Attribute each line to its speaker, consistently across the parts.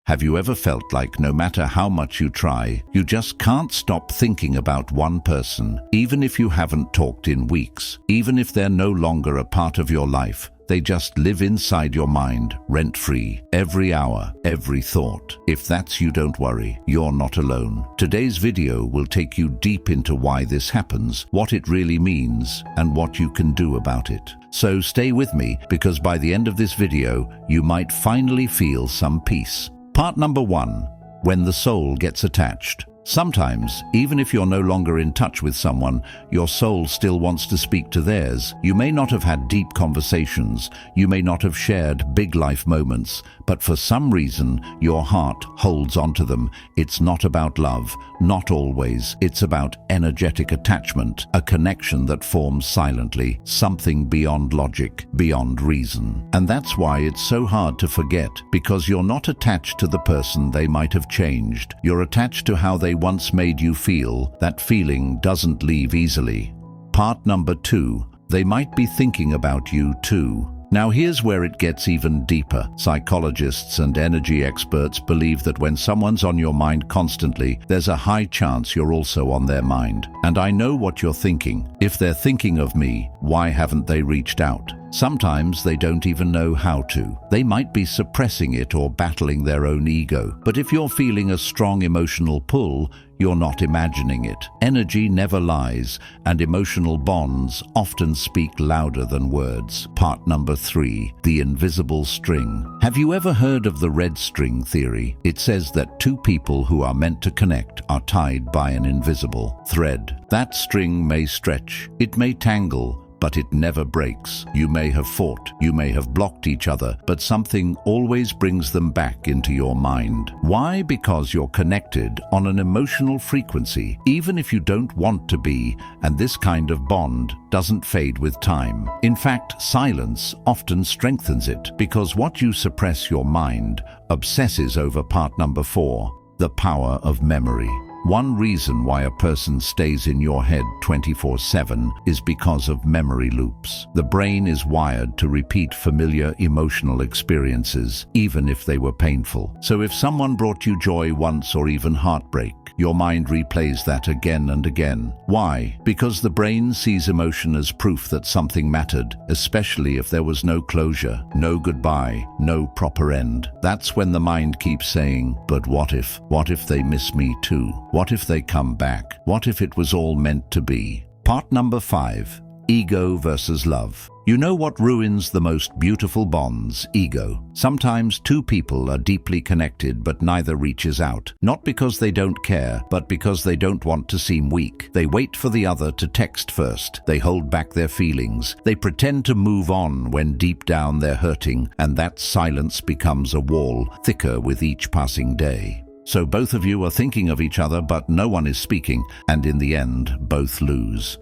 Speaker 1: Have you ever felt like no matter how much you try, you just can't stop thinking about one person, even if you haven't talked in weeks, even if they're no longer a part of your life? They just live inside your mind, rent-free, every hour, every thought. If that's you, don't worry, you're not alone. Today's video will take you deep into why this happens, what it really means, and what you can do about it. So stay with me, because by the end of this video, you might finally feel some peace. Part number 1. When the soul gets attached. Sometimes, even if you're no longer in touch with someone, your soul still wants to speak to theirs. You may not have had deep conversations, you may not have shared big life moments, but for some reason, your heart holds onto them. It's not about love, not always. It's about energetic attachment, a connection that forms silently, something beyond logic, beyond reason. And that's why it's so hard to forget, because you're not attached to the person they might have changed. You're attached to how they once made you feel. That feeling doesn't leave easily. Part number 2. They might be thinking about you too. Now here's where it gets even deeper. Psychologists and energy experts believe that when someone's on your mind constantly, there's a high chance you're also on their mind. And I know what you're thinking. If they're thinking of me, why haven't they reached out? Sometimes they don't even know how to. They might be suppressing it or battling their own ego. But if you're feeling a strong emotional pull, you're not imagining it. Energy never lies, and emotional bonds often speak louder than words. Part number 3. The invisible string. Have you ever heard of the red string theory? It says that two people who are meant to connect are tied by an invisible thread. That string may stretch, it may tangle, but it never breaks. You may have fought, you may have blocked each other, but something always brings them back into your mind. Why? Because you're connected on an emotional frequency, even if you don't want to be, and this kind of bond doesn't fade with time. In fact, silence often strengthens it, because what you suppress, your mind obsesses over. Part number 4. The power of memory. One reason why a person stays in your head 24/7 is because of memory loops. The brain is wired to repeat familiar emotional experiences, even if they were painful. So if someone brought you joy once or even heartbreak, your mind replays that again and again. Why? Because the brain sees emotion as proof that something mattered, especially if there was no closure, no goodbye, no proper end. That's when the mind keeps saying, but what if? What if they miss me too? What if they come back? What if it was all meant to be? Part number 5. Ego versus love. You know what ruins the most beautiful bonds? Ego. Sometimes two people are deeply connected, but neither reaches out. Not because they don't care, but because they don't want to seem weak. They wait for the other to text first. They hold back their feelings. They pretend to move on when deep down they're hurting, and that silence becomes a wall, thicker with each passing day. So both of you are thinking of each other, but no one is speaking, and in the end, both lose.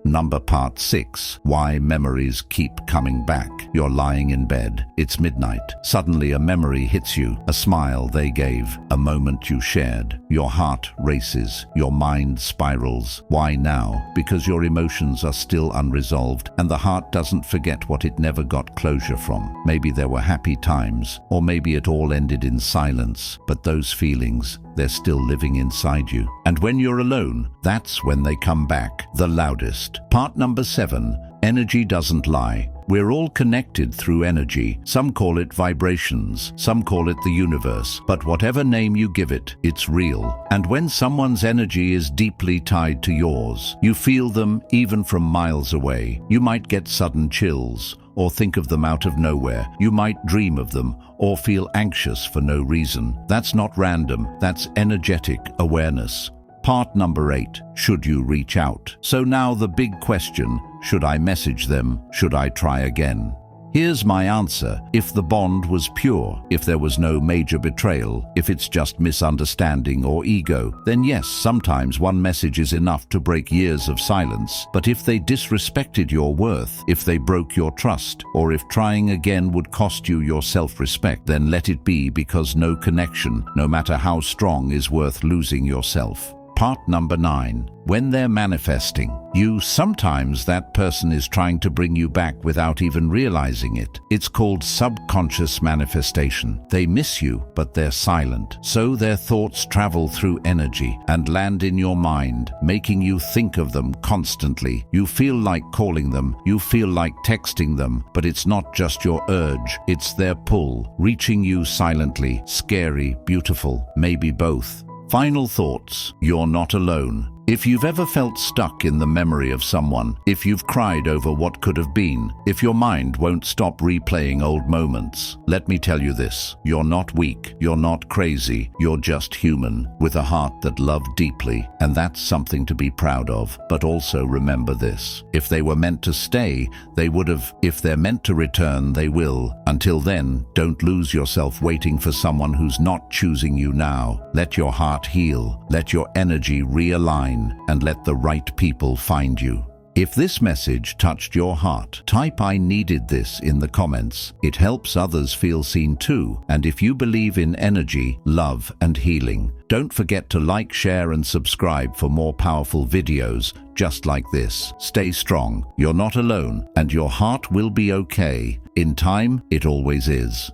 Speaker 1: Part 6. Why memories keep coming back. You're lying in bed. It's midnight. Suddenly a memory hits you. A smile they gave. A moment you shared. Your heart races. Your mind spirals. Why now? Because your emotions are still unresolved, and the heart doesn't forget what it never got closure from. Maybe there were happy times, or maybe it all ended in silence, but those feelings, they're still living inside you. And when you're alone, that's when they come back, the loudest. Part number 7. Energy doesn't lie. We're all connected through energy. Some call it vibrations, some call it the universe, but whatever name you give it, it's real. And when someone's energy is deeply tied to yours, you feel them even from miles away. You might get sudden chills, or think of them out of nowhere. You might dream of them, or feel anxious for no reason. That's not random, that's energetic awareness. Part number 8. Should you reach out? So now the big question, should I message them? Should I try again? Here's my answer. If the bond was pure, if there was no major betrayal, if it's just misunderstanding or ego, then yes, sometimes one message is enough to break years of silence. But if they disrespected your worth, if they broke your trust, or if trying again would cost you your self-respect, then let it be, because no connection, no matter how strong, is worth losing yourself. Part number 9. When they're manifesting you, sometimes that person is trying to bring you back without even realizing it. It's called subconscious manifestation. They miss you, but they're silent. So their thoughts travel through energy and land in your mind, making you think of them constantly. You feel like calling them, you feel like texting them, but it's not just your urge, it's their pull, reaching you silently. Scary, beautiful, maybe both. Final thoughts. You're not alone. If you've ever felt stuck in the memory of someone, if you've cried over what could have been, if your mind won't stop replaying old moments, let me tell you this: you're not weak, you're not crazy, you're just human, with a heart that loved deeply, and that's something to be proud of. But also remember this: if they were meant to stay, they would have. If they're meant to return, they will. Until then, don't lose yourself waiting for someone who's not choosing you now. Let your heart heal, let your energy realign, and let the right people find you. If this message touched your heart, type "I needed this" in the comments. It helps others feel seen too. And if you believe in energy, love, and healing, don't forget to like, share, and subscribe for more powerful videos just like this. Stay strong, you're not alone, and your heart will be okay. In time, it always is.